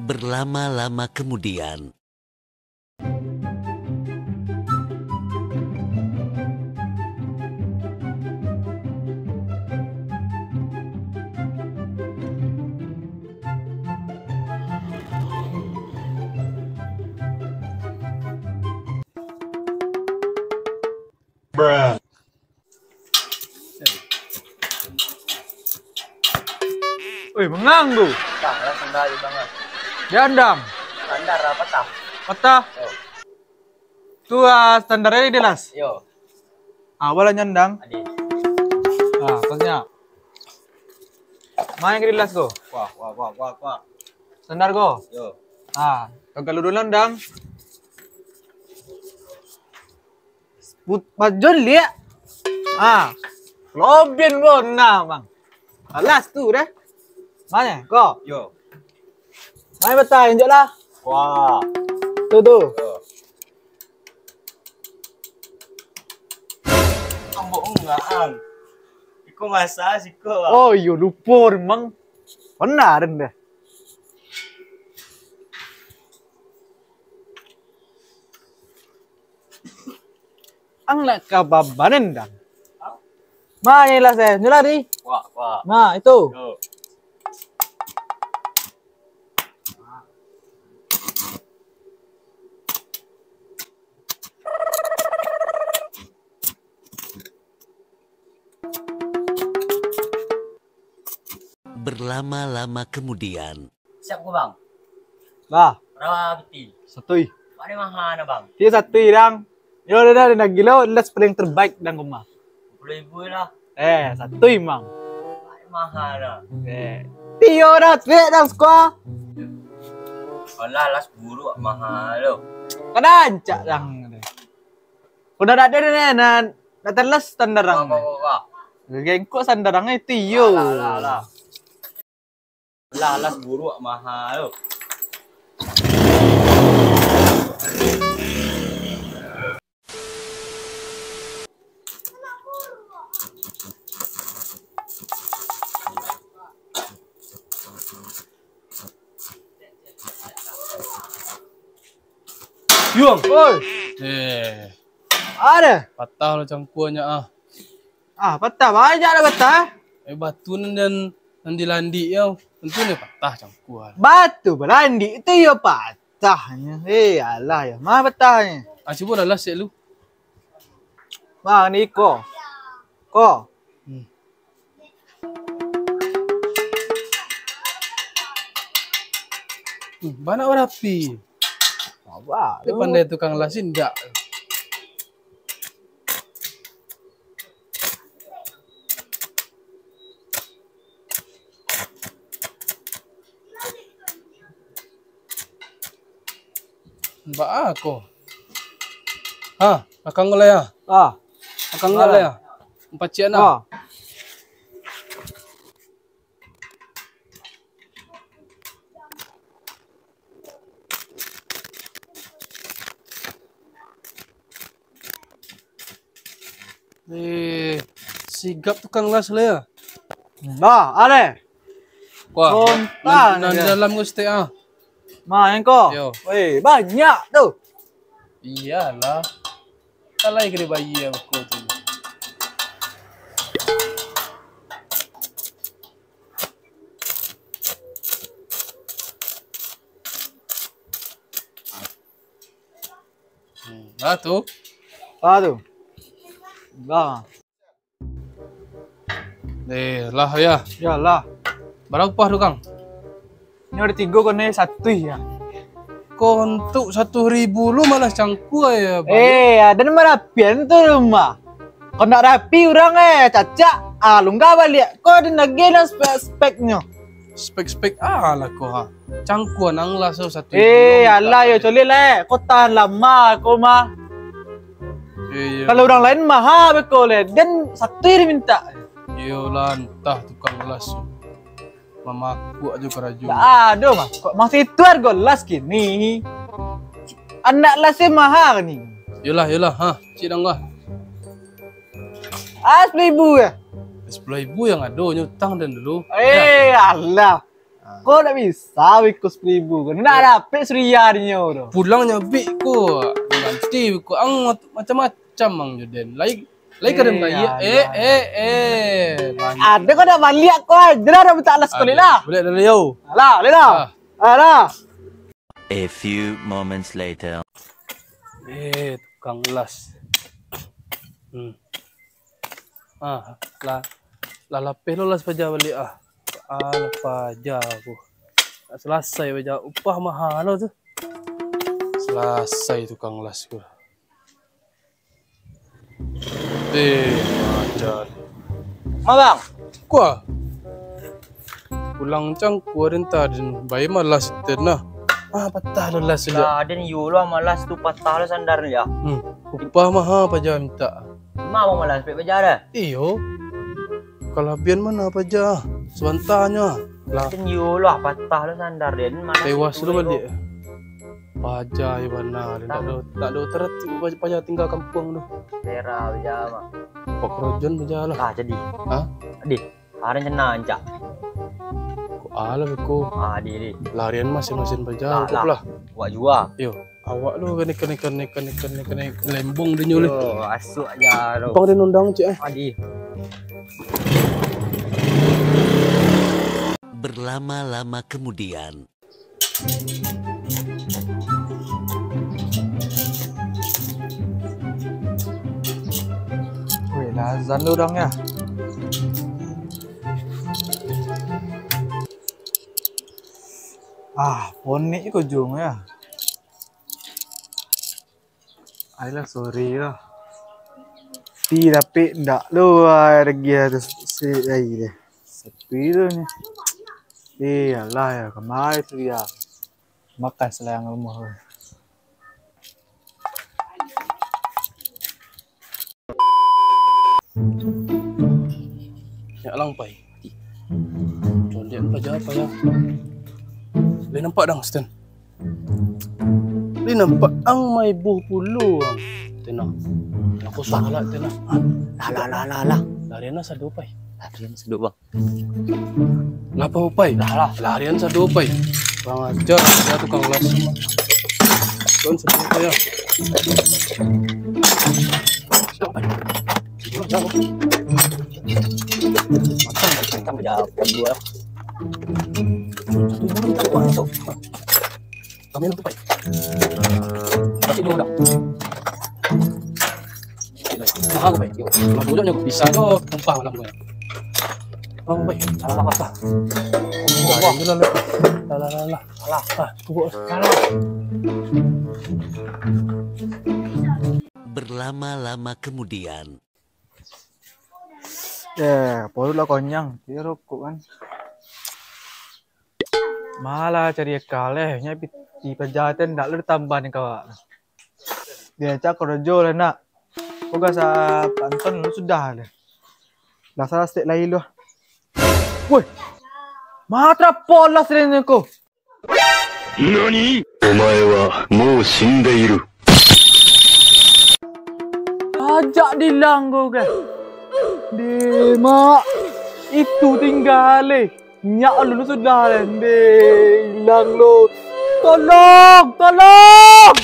Berlama-lama kemudian. Wih, mengganggu. Tah, langsung dari banget. Diandam. Standar apa tah? Patah. Yo. Tua standarnya ini las. Yo, Awalnya nyandang. adik. Ah, terusnya. Main ke las go. Wah. Standar go. Yo. Ah, kagak lu dulu nandang. Pajon liat. Ah. Lobin go nah, Bang. Alas tuh deh. Mana? Go. Yo. Main betul, injek lah. Wah. Tuh. Yo. Ambok enggak, Ang. Iko masa sih kok. Oh, iya lupa emang. Benar deh. Ang nak kababanen dah. Mana lah saya, nyulari. Wah. Nah, itu. Yo. Berlama-lama kemudian. Siap ko, Bang. Bah, Rawa betul. satuy. Paano mahana, Bang? Dia satuy dang. Yo dah nagilo, las paling terbaik dang rumah. 10,000 lah. Satuy mang. Paano mahana? Tio dah, trek dang squad. Wala, las buru mahal lo. Kadancak dang. Udah ada na terlas standar dang. Wah. Gengko sandarangnya Tio. Lah. Lah, las buru mahal lo. Yung, oi. Ada. Patah lo cangkuannya ah. Patah banyak dah patah. Batu dan landi ya. Tentunya patah cangkuan. Batu berandi itu ya patahnya. Alah ya, mah patahnya. Coba dah lah set lu. Bang ni ko. Banyak berapi. Wah, Dia pandai tukang lasin enggak. Mbak aku. Akan ngoleh ya? Akan ngoleh ya? 4 cian ah. Sigap tukang las lah ya. Nah, ale. Wah, Kontan nan aja. dalam gusti ah. Main kok. Yo. Weh, banyak tuh. Iyalah. Kalai kena bayi aku tu. Lah tu. Ah tuh. Bah. Lah ya. Yalah. Berapa tu Kang? Ini ada 3 kau nih 1 ya. Kau untuk 1.000 lu malah cangku ya. Ada nama rapian tuh rumah. Kau nak rapi orang cacak. Lu nggak balik. Kau ada lagi yang spek-speknya. Spek-spek lah kau ha. Cangku nang lah so 1.000. Alah ya coli lah. Kau tahan lama kau mah. Kalau orang lain mahal kau le. Dan 1 diminta. Yolah entah tukang las. Mamaku aja keraju. Aduh mah. Kok masih itu harga las gini. Anak lasnya mahal nih. Yolah ha. Cik dah lah. 10.000 ya. 10.000 yang ada nyutang dan dulu. Allah. Kau tak bisa ikut 10.000. Kau nak dapat seriarnya tu. Pulangnya bik ko. Nanti ko ang macam-macam mang Juden. Lai kadang bayi. Ada kau nak balik kau aja dah minta alas kau lah. Boleh dah yo. Alah, dah. Alah. A few moments later. Tukang las. Lapis lo las paja balik ah. Paja aku. Tak selesai paja. Upah mahal lo tu. Selesai tukang las ku. Ajar. Mabang. Kuah. Pulang cang kuarin tadin. Bayi malas tenah. Patah lo las saja. Lah, dan yulo malas tu patah lo sandar ya. Upah mahal paja minta. Mau malas pek bajar. Iyo. Kalabian mana paja. Sebentarnya. Lah. Dan yulo patah lo sandar dan malas. Tewas lo balik. Paja Iwana, tak ada terhenti paja tinggal kampung tu. Tera bajar mah. Pokrojon paja lah. Jadi. Hah? Adik, ada cena ancak. Ko ala ko. Adik. Larian masing-masing paja lah. Buat jua. Yo, awak lu kena lembong dia nyulih. Oh, asuk aja tu. Bang dia nundang cik Adik. Berlama-lama kemudian. Weh, lazan tu orangnya. Ponik ke ujung ya. Ayolah, sorry lah. Tapi ndak lu lagi ada si deh. Sepi tu ni. Alah ya, kemari tu dia. Makan selayang rumah. Ya lang pai. Condian paja apa ya? Boleh nampak dang Stan. Boleh nampak ang may buh pulu. Tenang. Aku salah tenang. Lah. Larian sa dupai. Larian seduk bang. Ngapa upai? Larian sa dupai. Bang aja ya tukang las. Kon sebentar ya. Macam bajar dua. Kami nak tupai. Tapi dulu dah. Mahal baik. Kalau budaknya bisa kau tumpah malam gue. Bang baik. Salah apa? Lah. Tunggu. Berlama-lama kemudian. Baru lah konyang. Dia rokok kan. Malah cari kalehnya di penjahat ndak lu tambah nih kawan. Dia cak kerja lah nak. Kau gak sa pantun lu sudah lah. Dah salah stek lain lu. Woi. Matra pola sering ko. Nani? Omae wa mou shindeiru. ajak dilang kau kan. Deh, mak. Itu tinggal nyak lu sudah deh. Hilang lu. Tolong, tolong.